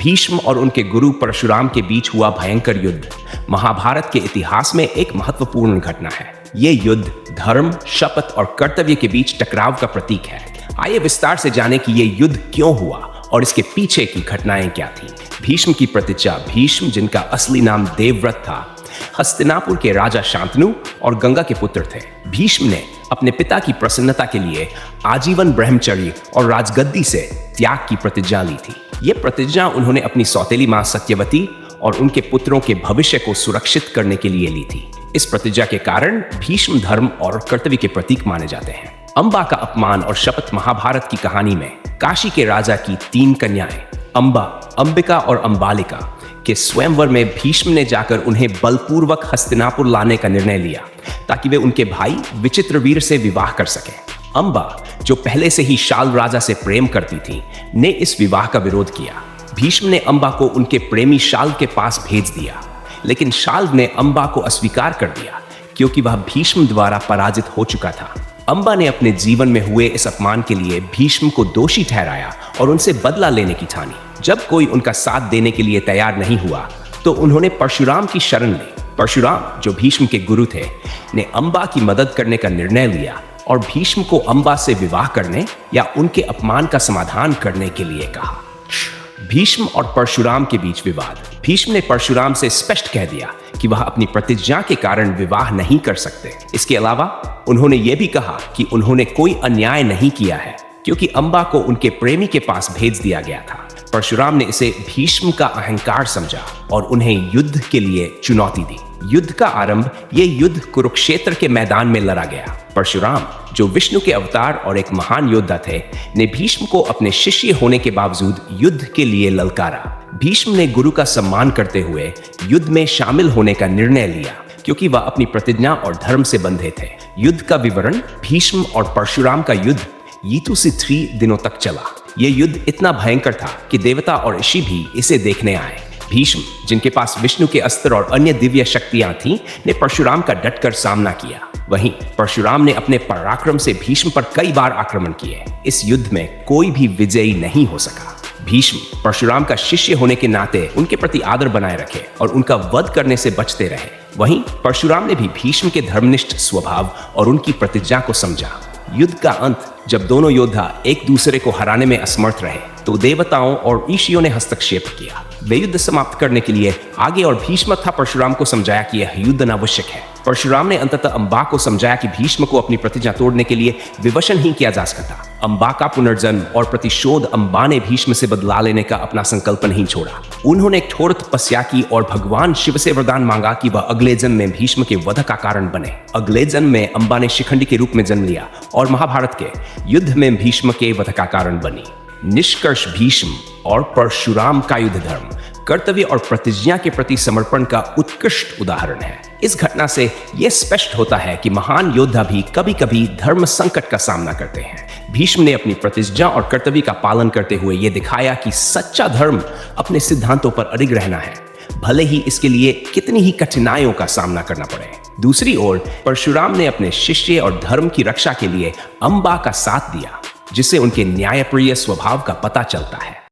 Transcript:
भीष्म और उनके गुरु परशुराम के बीच हुआ भयंकर युद्ध महाभारत के इतिहास में एक महत्वपूर्ण घटना है। ये युद्ध धर्म, शपथ और कर्तव्य के बीच टकराव का प्रतीक है। आइए विस्तार से जानें कि ये युद्ध क्यों हुआ और इसके पीछे की घटनाएं क्या थीं। भीष्म की प्रतिज्ञा। भीष्म, जिनका असली नाम देवव्रत था, हस्तिनापुर के राजा शांतनु और गंगा के पुत्र थे। भीष्म ने अपने पिता की प्रसन्नता के लिए आजीवन ब्रह्मचर्य और राजगद्दी से त्याग की प्रतिज्ञा ली थी। ये प्रतिज्ञा उन्होंने अपनी सौतेली मां सत्यवती और उनके पुत्रों के भविष्य को सुरक्षित करने के लिए ली थी। इस प्रतिज्ञा के कारण भीष्म धर्म और कर्तव्य के प्रतीक माने जाते हैं। अंबा का अपमान और शपथ। महाभारत की कहानी में काशी के राजा की 3 कन्याएं अंबा, अंबिका और अंबालिका के स्वयंवर में भीष्म ने जाकर उन्हें बलपूर्वक हस्तिनापुर लाने का निर्णय लिया ताकि वे उनके भाई विचित्रवीर से विवाह कर सकें। अंबा, जो पहले से ही शाल राजा से प्रेम करती थी, ने इस विवाह का विरोध किया। भीष्म ने अंबा को उनके प्रेमी शाल के पास भेज दिया, लेकिन शाल ने अंबा को अस्वीकार कर दिया क्योंकि वह भीष्म द्वारा पराजित हो चुका था। अंबा ने अपने जीवन में हुए इस अपमान के लिए भीष्म को दोषी ठहराया और उनसे बदला लेने की ठानी। जब कोई उनका साथ देने के लिए तैयार नहीं हुआ तो उन्होंने परशुराम की शरण ली। परशुराम, जो भीष्म के गुरु थे, ने अंबा की मदद करने का निर्णय लिया और भीष्म को अंबा से विवाह करने या उनके अपमान का समाधान करने के लिए कहा। भीष्म और परशुराम के बीच विवाद। भीष्म ने परशुराम से स्पष्ट कह दिया कि वह अपनी प्रतिज्ञा के कारण विवाह नहीं कर सकते। इसके अलावा उन्होंने ये भी कहा कि उन्होंने कोई अन्याय नहीं किया है क्योंकि अंबा को उनके प्रेमी के पास भेज दिया गया था। परशुराम ने इसे भीष्म का अहंकार समझा और उन्हें युद्ध के लिए चुनौती दी। युद्ध का आरंभ। ये युद्ध कुरुक्षेत्र के मैदान में लड़ा गया। परशुराम, जो विष्णु के अवतार और एक महान योद्धा थे, ने भीष्म को अपने शिष्य होने के बावजूद युद्ध के लिए ललकारा। भीष्म ने गुरु का सम्मान करते हुए युद्ध में शामिल होने का निर्णय लिया क्योंकि वह अपनी प्रतिज्ञा और धर्म से बंधे थे। युद्ध का विवरण। भीष्म और परशुराम का युद्ध यीतु से 3 दिनों तक चला। यह युद्ध इतना भयंकर था कि देवता और ऋषि भी इसे देखने आए। भीष्म, जिनके पास विष्णु के अस्त्र और अन्य दिव्य शक्तियां थीं, ने परशुराम का डटकर सामना किया। वहीं परशुराम ने अपने पराक्रम से भीष्म पर कई बार आक्रमण किए। इस युद्ध में कोई भी विजयी नहीं हो सका। भीष्म परशुराम का शिष्य होने के नाते उनके प्रति आदर बनाए रखे और उनका वध करने से बचते रहे। वहीं परशुराम ने भी भीष्म के धर्मनिष्ठ स्वभाव और उनकी प्रतिज्ञा को समझा। युद्ध का अंत। जब दोनों योद्धा एक दूसरे को हराने में असमर्थ रहे तो देवताओं और ऋषियों ने हस्तक्षेप किया। वे युद्ध समाप्त करने के लिए आगे और भीष्म तथा परशुराम को समझाया कि यह युद्ध अनावश्यक है। परशुराम ने अंततः अंबा को समझाया कि भीष्म को अपनी प्रतिज्ञा तोड़ने के लिए विवश ही किया जा सकता। अंबा का पुनर्जन्म और प्रतिशोध। अंबा ने भीष्म से बदला लेने का अपना संकल्प नहीं छोड़ा। उन्होंने एक कठोर तपस्या की और भगवान शिव से वरदान मांगा कि वह अगले जन्म में भीष्म के वध का कारण बने। अगले जन्म में अंबा ने शिखंडी के रूप में जन्म लिया और महाभारत के युद्ध में भीष्म के वध का कारण बनी। निष्कर्ष। भीष्म और परशुराम का युद्ध धर्म, कर्तव्य और प्रतिज्ञा के प्रति समर्पण का उत्कृष्ट उदाहरण है। इस घटना से यह स्पष्ट होता है कि महान योद्धा भी कभी-कभी धर्म संकट का सामना करते हैं। भीष्म ने अपनी प्रतिज्ञा और कर्तव्य का पालन करते हुए यह दिखाया कि सच्चा धर्म अपने सिद्धांतों पर अडिग रहना है, भले ही इसके लिए कितनी ही कठिनाइयों का सामना करना पड़े। दूसरी ओर परशुराम ने अपने शिष्य और धर्म की रक्षा के लिए अंबा का साथ दिया, जिससे उनके न्यायप्रिय स्वभाव का पता चलता है।